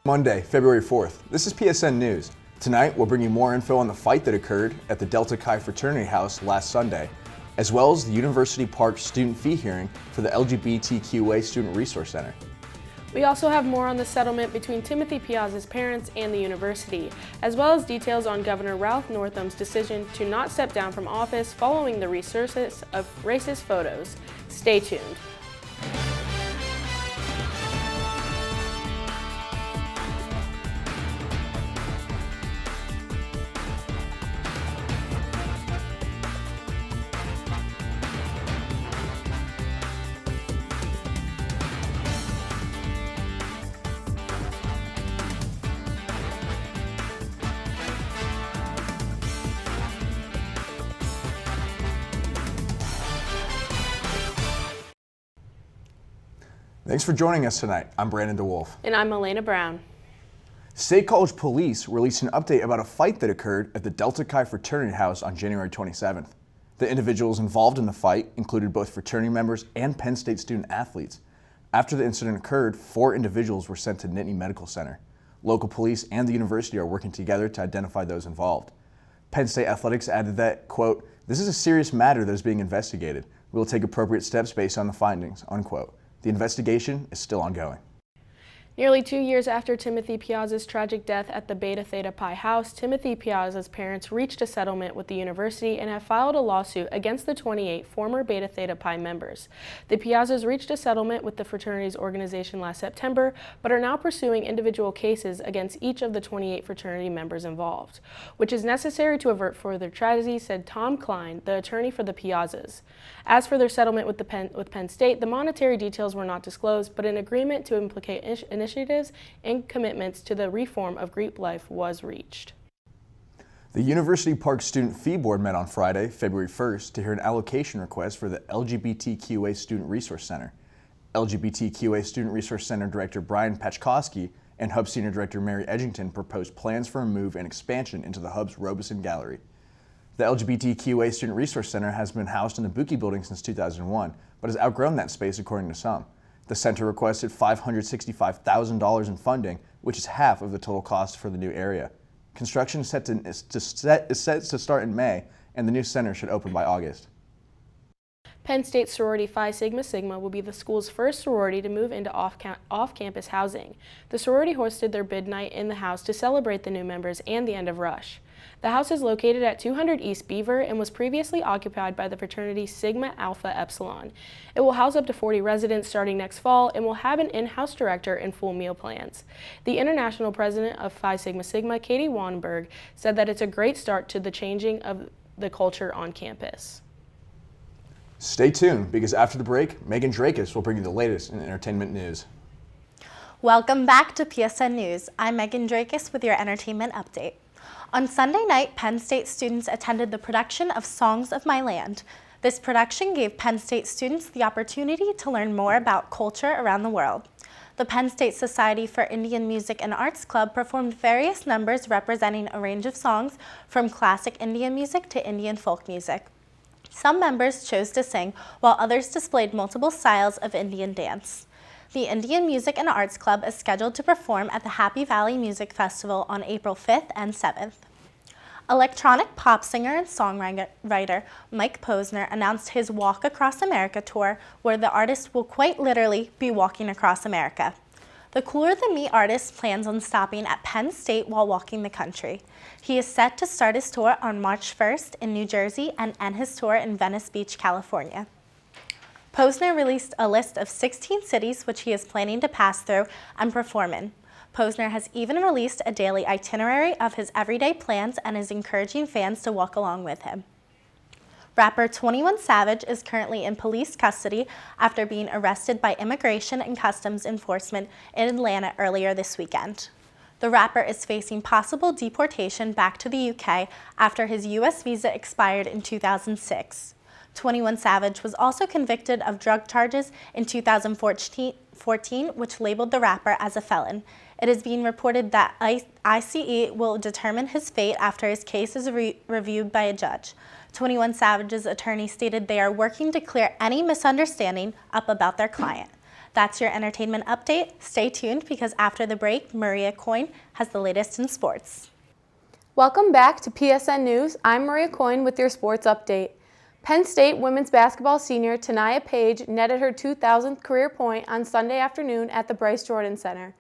Monday, February 4th. This is PSN News. Tonight, we'll bring you more info on the fight that occurred at the Delta Chi Fraternity House last Sunday, as well as the University Park student fee hearing for the LGBTQA Student Resource Center. We also have more on the settlement between Timothy Piazza's parents and the university, as well as details on Governor Ralph Northam's decision to not step down from office following the resurgence of racist photos. Stay tuned. Thanks for joining us tonight. I'm Brannon DeWolf. And I'm Malena Brown. State College Police released an update about a fight that occurred at the Delta Chi Fraternity House on January 27th. The individuals involved in the fight included both fraternity members and Penn State student athletes. After the incident occurred, 4 individuals were sent to Nittany Medical Center. Local police and the university are working together to identify those involved. Penn State Athletics added that, quote, "This is a serious matter that is being investigated. We will take appropriate steps based on the findings," unquote. The investigation is still ongoing. Nearly 2 years after Timothy Piazza's tragic death at the Beta Theta Pi house, Timothy Piazza's parents reached a settlement with the university and have filed a lawsuit against the 28 former Beta Theta Pi members. The Piazzas reached a settlement with the fraternity's organization last September, but are now pursuing individual cases against each of the 28 fraternity members involved, which is necessary to avert further tragedy, said Tom Klein, the attorney for the Piazzas. As for their settlement with Penn State, the monetary details were not disclosed, but an agreement to implicate initiatives and commitments to the reform of Greek life was reached. The University Park Student Fee Board met on Friday, February 1st, to hear an allocation request for the LGBTQA Student Resource Center. LGBTQA Student Resource Center Director Brian Pachkowski and Hub Senior Director Mary Edgington proposed plans for a move and expansion into the Hub's Robeson Gallery. The LGBTQA Student Resource Center has been housed in the Buki building since 2001, but has outgrown that space according to some. The center requested $565,000 in funding, which is half of the total cost for the new area. Construction is set to start in May, and the new center should open by August. Penn State sorority Phi Sigma Sigma will be the school's first sorority to move into off-campus housing. The sorority hosted their bid night in the house to celebrate the new members and the end of rush. The house is located at 200 East Beaver and was previously occupied by the fraternity Sigma Alpha Epsilon. It will house up to 40 residents starting next fall and will have an in-house director and full meal plans. The international president of Phi Sigma Sigma, Katie Wanberg, said that it's a great start to the changing of the culture on campus. Stay tuned, because after the break, Megan Drakis will bring you the latest in entertainment news. Welcome back to PSN News. I'm Megan Drakis with your entertainment update. On Sunday night, Penn State students attended the production of Songs of My Land. This production gave Penn State students the opportunity to learn more about culture around the world. The Penn State Society for Indian Music and Arts Club performed various numbers representing a range of songs from classic Indian music to Indian folk music. Some members chose to sing, while others displayed multiple styles of Indian dance. The Indian Music and Arts Club is scheduled to perform at the Happy Valley Music Festival on April 5th and 7th. Electronic pop singer and songwriter Mike Posner announced his Walk Across America tour, where the artist will quite literally be walking across America. The Cooler Than Me artist plans on stopping at Penn State while walking the country. He is set to start his tour on March 1st in New Jersey and end his tour in Venice Beach, California. Posner released a list of 16 cities which he is planning to pass through and perform in. Posner has even released a daily itinerary of his everyday plans and is encouraging fans to walk along with him. Rapper 21 Savage is currently in police custody after being arrested by Immigration and Customs Enforcement in Atlanta earlier this weekend. The rapper is facing possible deportation back to the UK after his US visa expired in 2006. 21 Savage was also convicted of drug charges in 2014, which labeled the rapper as a felon. It is being reported that ICE will determine his fate after his case is reviewed by a judge. 21 Savage's attorney stated they are working to clear any misunderstanding up about their client. That's your entertainment update. Stay tuned because after the break, Maria Coyne has the latest in sports. Welcome back to PSN News. I'm Maria Coyne with your sports update. Penn State women's basketball senior Tanaya Page netted her 2,000th career point on Sunday afternoon at the Bryce Jordan Center.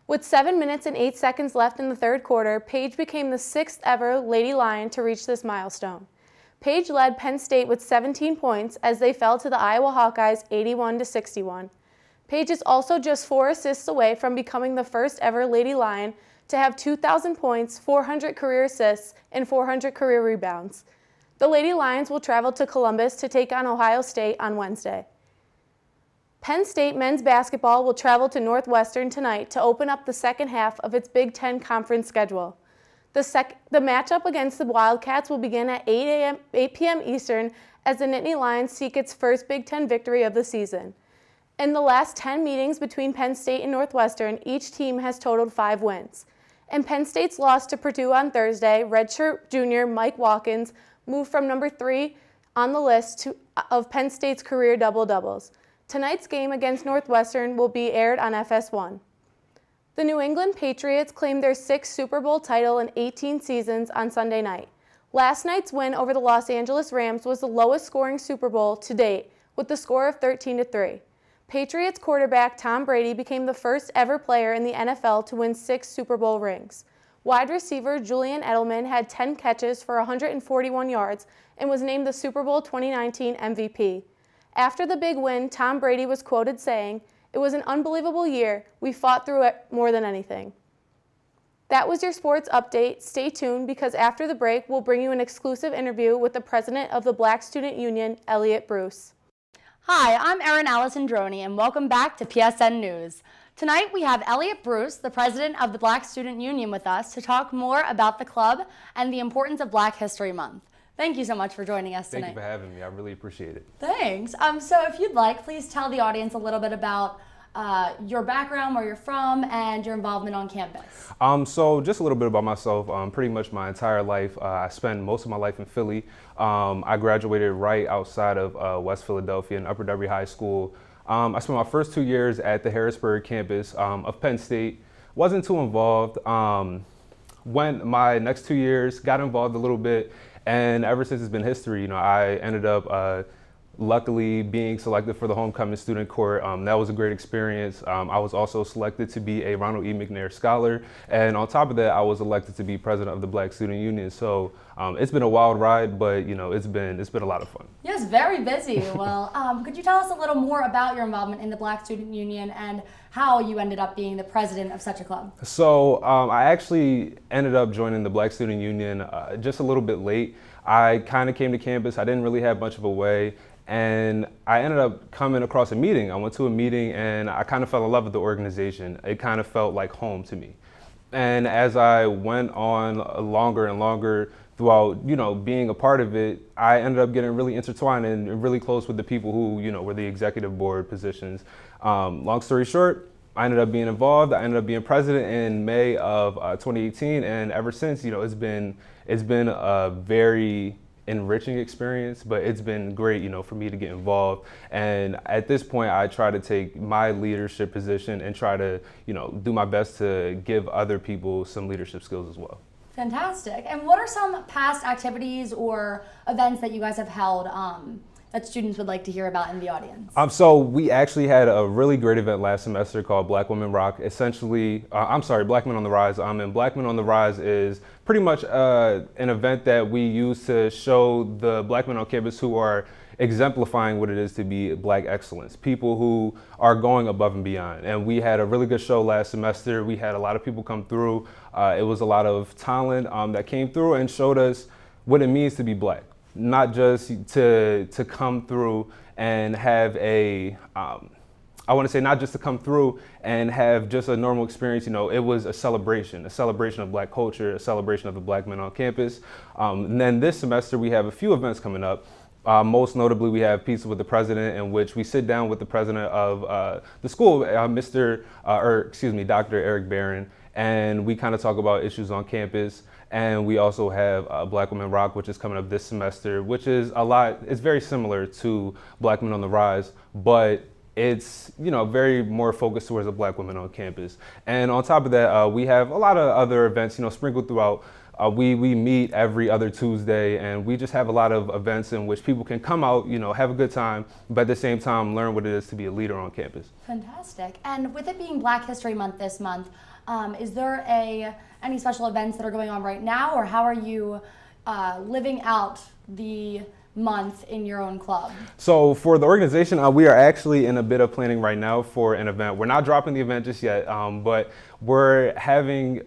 With 7 minutes and 8 seconds left in the third quarter, Page became the 6th ever Lady Lion to reach this milestone. Page led Penn State with 17 points as they fell to the Iowa Hawkeyes 81-61. Page is also just 4 assists away from becoming the first ever Lady Lion to have 2,000 points, 400 career assists, and 400 career rebounds. The Lady Lions will travel to Columbus to take on Ohio State on Wednesday. Penn State men's basketball will travel to Northwestern tonight to open up the second half of its Big Ten conference schedule. The matchup against the Wildcats will begin at 8 p.m. Eastern as the Nittany Lions seek its first Big Ten victory of the season. In the last 10 meetings between Penn State and Northwestern, each team has totaled 5 wins. In Penn State's loss to Purdue on Thursday, redshirt junior Mike Watkins moved from number 3 on the list of Penn State's career double-doubles. Tonight's game against Northwestern will be aired on FS1. The New England Patriots claimed their 6th Super Bowl title in 18 seasons on Sunday night. Last night's win over the Los Angeles Rams was the lowest scoring Super Bowl to date, with the score of 13-3. Patriots quarterback Tom Brady became the first ever player in the NFL to win 6 Super Bowl rings. Wide receiver Julian Edelman had 10 catches for 141 yards and was named the Super Bowl 2019 MVP. After the big win, Tom Brady was quoted saying, "It was an unbelievable year. We fought through it more than anything." That was your sports update. Stay tuned because after the break, we'll bring you an exclusive interview with the president of the Black Student Union, Elliot Bruce. Hi, I'm Erin Allison Droney, and welcome back to PSN News. Tonight we have Elliot Bruce, the president of the Black Student Union, with us to talk more about the club and the importance of Black History Month. Thank you so much for joining us tonight. Thank you for having me. I really appreciate it. Thanks. So if you'd like, please tell the audience a little bit about your background, where you're from, and your involvement on campus. So just a little bit about myself. Pretty much my entire life, I spent most of my life in Philly. I graduated right outside of West Philadelphia in Upper Darby High School. I spent my first 2 years at the Harrisburg campus of Penn State. Wasn't too involved. Went my next 2 years, got involved a little bit. And ever since it's been history, I ended up luckily being selected for the homecoming student court. That was a great experience. I was also selected to be a Ronald E. McNair Scholar. And on top of that, I was elected to be president of the Black Student Union. So it's been a wild ride, but it's been a lot of fun. Yes, very busy. Well, could you tell us a little more about your involvement in the Black Student Union and how you ended up being the president of such a club? So I actually ended up joining the Black Student Union just a little bit late. I kind of came to campus. I didn't really have much of a way. And I ended up coming across a meeting. I went to a meeting and I kind of fell in love with the organization. It kind of felt like home to me. And as I went on longer and longer throughout, being a part of it, I ended up getting really intertwined and really close with the people who, were the executive board positions. Long story short, I ended up being involved. I ended up being president in May of 2018. And ever since, it's been a very enriching experience, but it's been great, for me to get involved. And at this point, I try to take my leadership position and try to, do my best to give other people some leadership skills as well. Fantastic. And what are some past activities or events that you guys have held that students would like to hear about in the audience? So we actually had a really great event last semester called Black Women Rock. Essentially, Black Men on the Rise. And Black Men on the Rise is pretty much an event that we use to show the Black men on campus who are exemplifying what it is to be Black excellence, people who are going above and beyond. And we had a really good show last semester. We had a lot of people come through. It was a lot of talent that came through and showed us what it means to be Black. Not just to come through and have not just to come through and have just a normal experience. It was a celebration of Black culture, a celebration of the Black men on campus. And then this semester we have a few events coming up. Most notably, we have Pizza with the President, in which we sit down with the president of the school, Dr. Eric Barron, and we kind of talk about issues on campus. And we also have Black Women Rock, which is coming up this semester, which is it's very similar to Black Men on the Rise, but it's, very more focused towards the black women on campus. And on top of that, we have a lot of other events, sprinkled throughout. We meet every other Tuesday, and we just have a lot of events in which people can come out, have a good time, but at the same time learn what it is to be a leader on campus. Fantastic. And with it being Black History Month this month, is there any special events that are going on right now, or how are you living out the month in your own club? So for the organization, we are actually in a bit of planning right now for an event. We're not dropping the event just yet, but we're having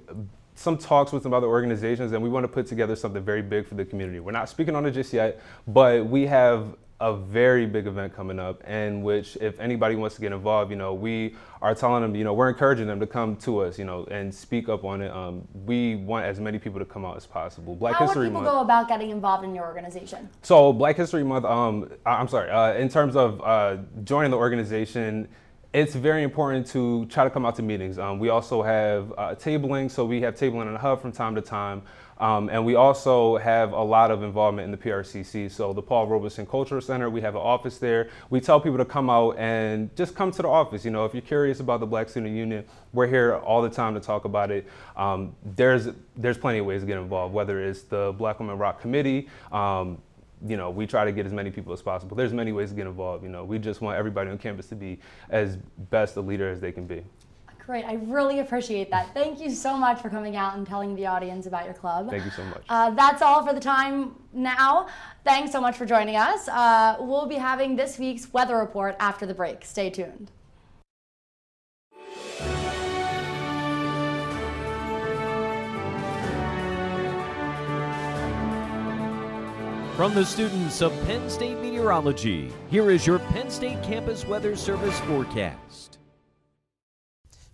some talks with some other organizations, and we want to put together something very big for the community. We're not speaking on it just yet, but we have a very big event coming up in which if anybody wants to get involved, we are telling them, we're encouraging them to come to us, and speak up on it. We want as many people to come out as possible. Black How History would people Month. go about getting involved in your organization? So Black History Month, in terms of joining the organization, it's very important to try to come out to meetings. We also have tabling, so we have tabling in the hub from time to time. And we also have a lot of involvement in the PRCC. So the Paul Robeson Cultural Center, we have an office there. We tell people to come out and just come to the office. If you're curious about the Black Student Union, we're here all the time to talk about it. There's plenty of ways to get involved, whether it's the Black Women Rock Committee. We try to get as many people as possible. There's many ways to get involved. We just want everybody on campus to be as best a leader as they can be. Great, I really appreciate that. Thank you so much for coming out and telling the audience about your club. Thank you so much. That's all for the time now. Thanks so much for joining us. We'll be having this week's weather report after the break. Stay tuned. From the students of Penn State Meteorology, here is your Penn State Campus Weather Service forecast.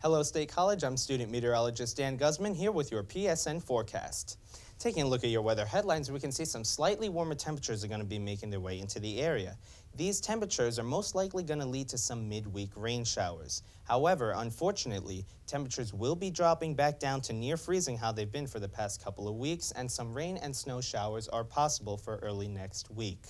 Hello State College, I'm student meteorologist Dan Guzman here with your PSN forecast. Taking a look at your weather headlines, we can see some slightly warmer temperatures are going to be making their way into the area. These temperatures are most likely going to lead to some midweek rain showers. However, unfortunately, temperatures will be dropping back down to near freezing how they've been for the past couple of weeks, and some rain and snow showers are possible for early next week.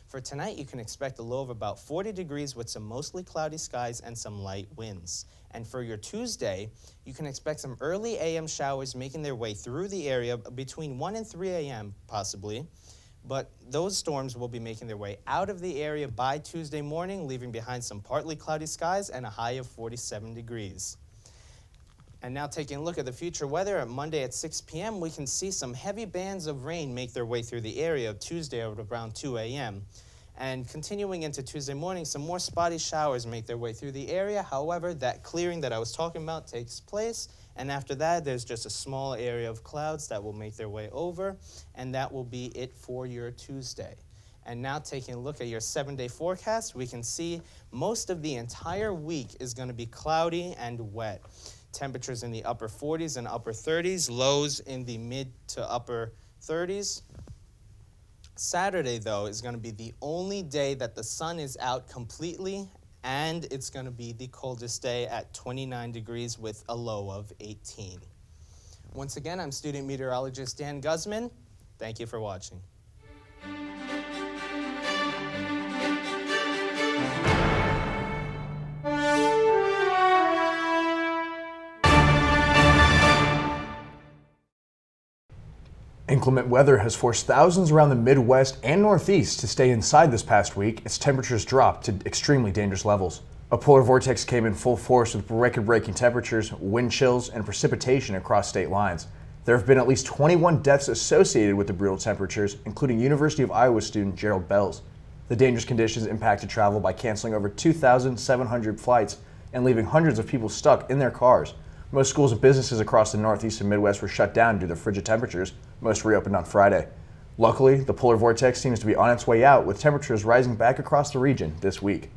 For tonight, you can expect a low of about 40 degrees with some mostly cloudy skies and some light winds. And for your Tuesday, you can expect some early AM showers making their way through the area between 1 and 3 a.m. possibly. But those storms will be making their way out of the area by Tuesday morning, leaving behind some partly cloudy skies and a high of 47 degrees. And now taking a look at the future weather, at Monday at 6 p.m., we can see some heavy bands of rain make their way through the area Tuesday at around 2 a.m. And continuing into Tuesday morning, some more spotty showers make their way through the area. However, that clearing that I was talking about takes place, and after that, there's just a small area of clouds that will make their way over, and that will be it for your Tuesday. And now taking a look at your 7-day forecast, we can see most of the entire week is going to be cloudy and wet. Temperatures in the upper 40s and upper 30s, lows in the mid to upper 30s. Saturday, though, is going to be the only day that the sun is out completely, and it's going to be the coldest day at 29 degrees with a low of 18. Once again, I'm student meteorologist Dan Guzman. Thank you for watching. Inclement weather has forced thousands around the Midwest and Northeast to stay inside this past week as temperatures dropped to extremely dangerous levels. A polar vortex came in full force with record-breaking temperatures, wind chills, and precipitation across state lines. There have been at least 21 deaths associated with the brutal temperatures, including University of Iowa student Gerald Bells. The dangerous conditions impacted travel by canceling over 2,700 flights and leaving hundreds of people stuck in their cars. Most schools and businesses across the Northeast and Midwest were shut down due to the frigid temperatures. Most reopened on Friday. Luckily, the polar vortex seems to be on its way out, with temperatures rising back across the region this week.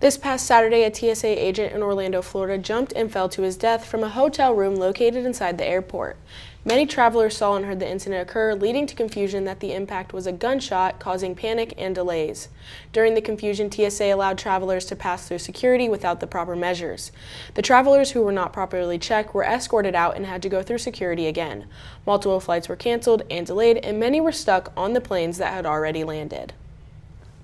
This past Saturday, a TSA agent in Orlando, Florida jumped and fell to his death from a hotel room located inside the airport. Many travelers saw and heard the incident occur, leading to confusion that the impact was a gunshot, causing panic and delays. During the confusion, TSA allowed travelers to pass through security without the proper measures. The travelers who were not properly checked were escorted out and had to go through security again. Multiple flights were canceled and delayed, and many were stuck on the planes that had already landed.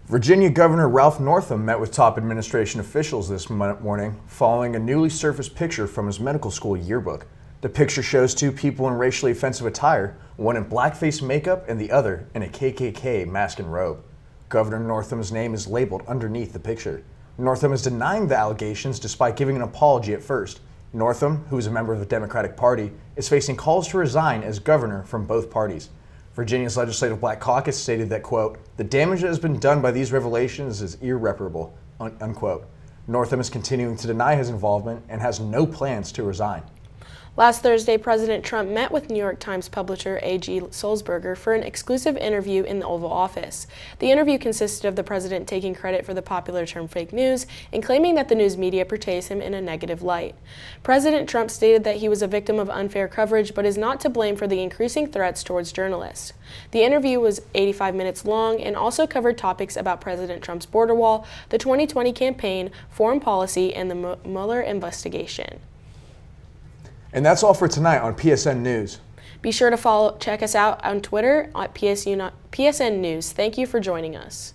Virginia Governor Ralph Northam met with top administration officials this morning following a newly surfaced picture from his medical school yearbook. The picture shows two people in racially offensive attire, one in blackface makeup and the other in a KKK mask and robe. Governor Northam's name is labeled underneath the picture. Northam is denying the allegations despite giving an apology at first. Northam, who is a member of the Democratic Party, is facing calls to resign as governor from both parties. Virginia's Legislative Black Caucus stated that, quote, "The damage that has been done by these revelations is irreparable," unquote. Northam is continuing to deny his involvement and has no plans to resign. Last Thursday, President Trump met with New York Times publisher A.G. Sulzberger for an exclusive interview in the Oval Office. The interview consisted of the president taking credit for the popular term fake news and claiming that the news media portrays him in a negative light. President Trump stated that he was a victim of unfair coverage but is not to blame for the increasing threats towards journalists. The interview was 85 minutes long and also covered topics about President Trump's border wall, the 2020 campaign, foreign policy, and the Mueller investigation. And that's all for tonight on PSN News. Be sure to check us out on Twitter at PSN News. Thank you for joining us.